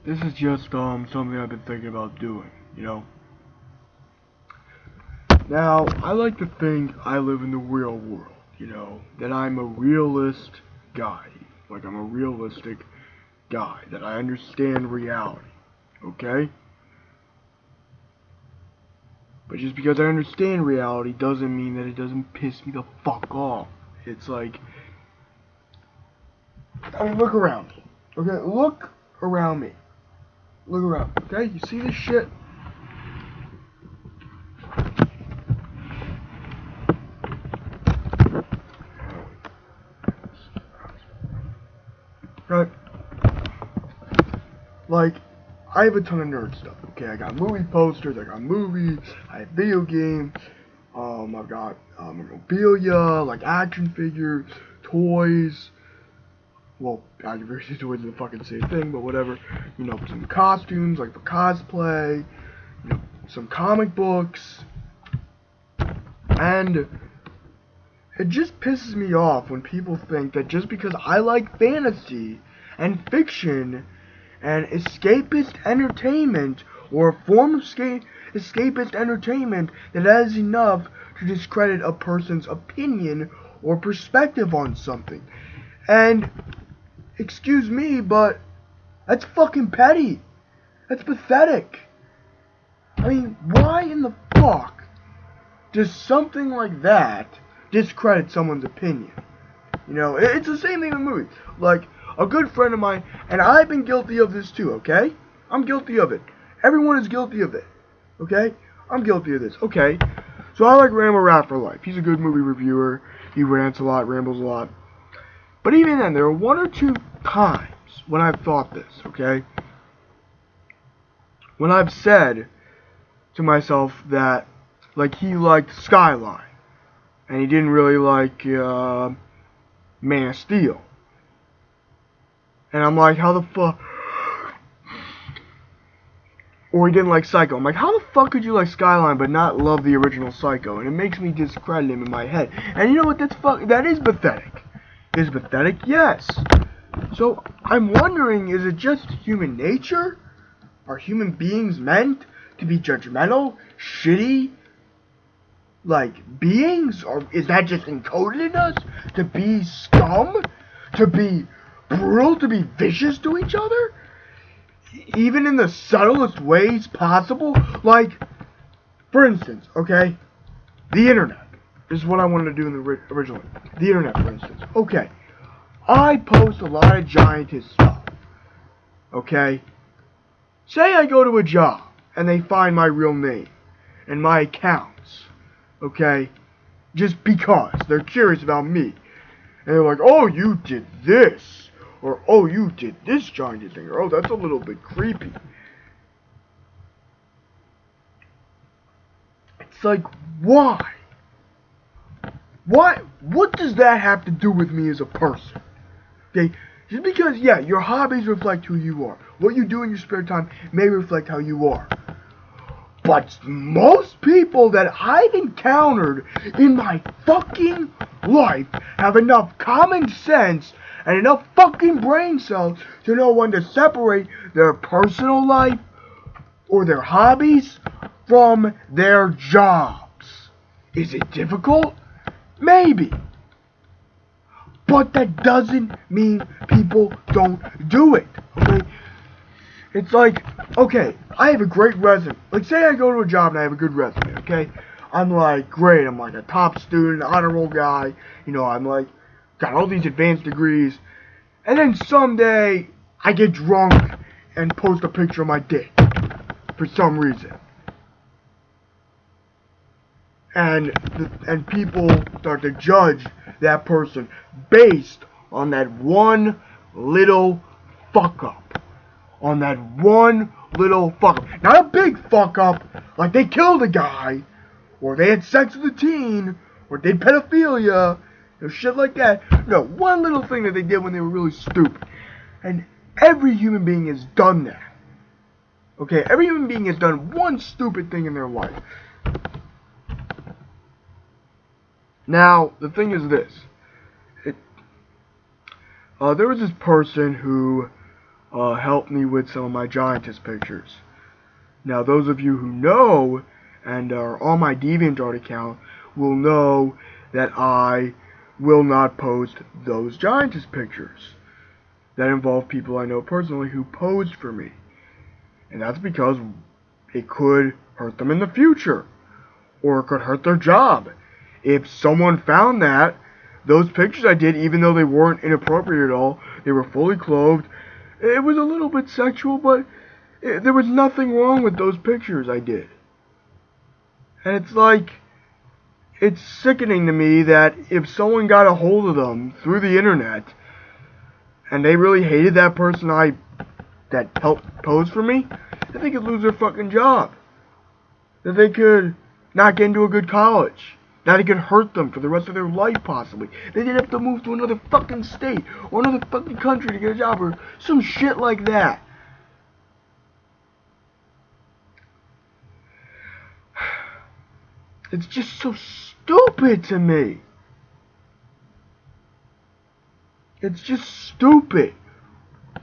this is just something I've been thinking about doing, you know. Now, I like to think I live in the real world, you know, that I'm a realist guy. Like, I'm a realistic guy, that I understand reality, okay? But just because I understand reality doesn't mean that it doesn't piss me the fuck off. It's like, I mean, look around me, okay? Look around me. Look around, okay? You see this shit? Right? Like, I have a ton of nerd stuff, okay? I got movie posters, I got movies, I have video games, I've got memorabilia, like action figures, toys. Well, action figures and toys are the fucking same thing, but whatever. You know, some costumes, like for cosplay, you know, some comic books. And it just pisses me off when people think that just because I like fantasy and fiction and escapist entertainment, or a form of escapist entertainment, that is enough to discredit a person's opinion or perspective on something. And, excuse me, but that's fucking petty. That's pathetic. I mean, why in the fuck does something like that discredit someone's opinion? You know, it's the same thing in movies. Like, a good friend of mine, and I've been guilty of this too, okay? I'm guilty of it. Everyone is guilty of it, okay? I'm guilty of this, okay? So I like Ramble Rat for Life. He's a good movie reviewer. He rants a lot, rambles a lot. But even then, there are one or two times when I've thought this, okay? When I've said to myself that, like, he liked Skyline, and he didn't really like Man of Steel. And I'm like, how the fuck? Or he didn't like Psycho. I'm like, how the fuck could you like Skyline but not love the original Psycho? And it makes me discredit him in my head. And you know what? That is pathetic. Is it pathetic? Yes. So I'm wondering, is it just human nature? Are human beings meant to be judgmental, shitty, like, beings? Or is that just encoded in us? To be scum? To be brutal, to be vicious to each other? Even in the subtlest ways possible? Like, for instance, okay, the internet is what I wanted to do in the originally. The internet, for instance. Okay, I post a lot of giantess stuff. Okay? Say I go to a job, and they find my real name, and my accounts. Okay? Just because they're curious about me. And they're like, oh, you did this. Or, oh, you did this giant thing. Or, oh, that's a little bit creepy. It's like, why? What does that have to do with me as a person? Okay? Just because, yeah, your hobbies reflect who you are. What you do in your spare time may reflect how you are. But most people that I've encountered in my fucking life have enough common sense and enough fucking brain cells to know when to separate their personal life or their hobbies from their jobs. Is it difficult? Maybe. But that doesn't mean people don't do it, okay? It's like, okay, I have a great resume. Like, say I go to a job and I have a good resume, okay? I'm like, great, I'm like a top student, honor roll guy. You know, I'm like, got all these advanced degrees. And then someday, I get drunk and post a picture of my dick. For some reason. And people start to judge that person based on that one little fuck up. On that one little fuck up. Not a big fuck up, like they killed a guy, or they had sex with a teen, or did pedophilia, or shit like that. No, one little thing that they did when they were really stupid. And every human being has done that. Okay, every human being has done one stupid thing in their life. Now, the thing is this. There was this person who helped me with some of my giantess pictures. Now, those of you who know and are on my DeviantArt account will know that I will not post those giantess pictures that involve people I know personally who posed for me. And that's because it could hurt them in the future, or it could hurt their job. If someone found that those pictures I did, even though they weren't inappropriate at all, they were fully clothed, it was a little bit sexual, but there was nothing wrong with those pictures I did. And it's like, it's sickening to me that if someone got a hold of them through the internet and they really hated that person that helped pose for me, that they could lose their fucking job. That they could not get into a good college. That it could hurt them for the rest of their life, possibly. They did have to move to another fucking state or another fucking country to get a job or some shit like that. It's just so stupid to me. It's just stupid.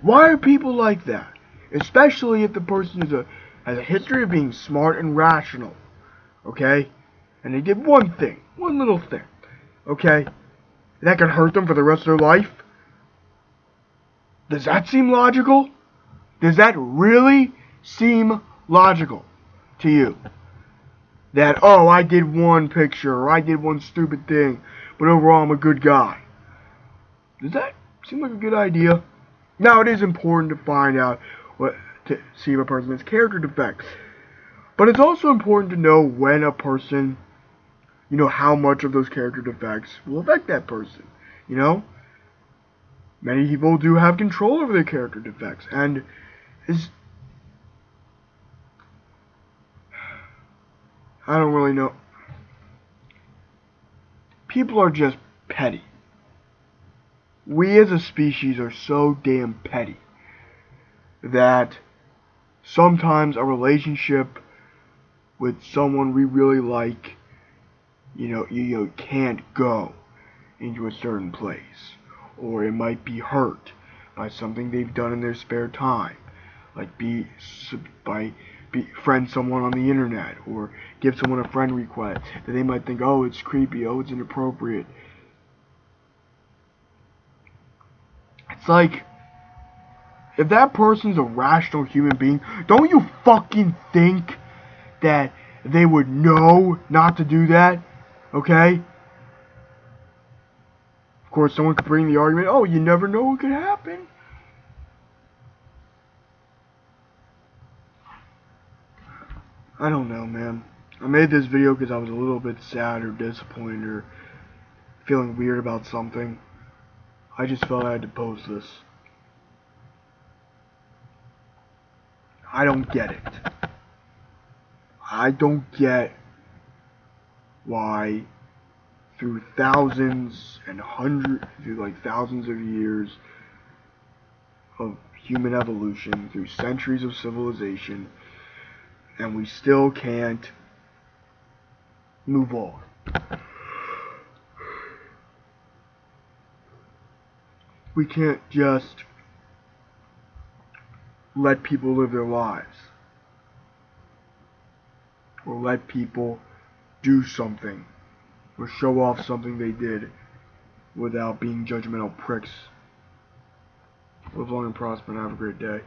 Why are people like that? Especially if the person has a history of being smart and rational. Okay? And they did one thing. One little thing. Okay? That could hurt them for the rest of their life. Does that seem logical? Does that really seem logical to you? That, oh, I did one picture, or I did one stupid thing, but overall I'm a good guy. Does that seem like a good idea? Now, it is important to find out to see if a person has character defects. But it's also important to know when a person, you know, how much of those character defects will affect that person. You know? Many people do have control over their character defects. And I don't really know. People are just petty. We as a species are so damn petty that sometimes a relationship with someone we really like, you can't go into a certain place, or it might be hurt by something they've done in their spare time, like befriend someone on the internet, or give someone a friend request that they might think, oh, it's creepy, oh, it's inappropriate. It's like, if that person's a rational human being, don't you fucking think that they would know not to do that? Okay? Of course, someone could bring the argument, oh, you never know what could happen. I don't know, man. I made this video because I was a little bit sad or disappointed or feeling weird about something. I just felt I had to post this. I don't get it. I don't get why through thousands of years of human evolution, through centuries of civilization, and we still can't move on. We can't just let people live their lives, or let people do something, or show off something they did without being judgmental pricks. Live long and prosper and have a great day.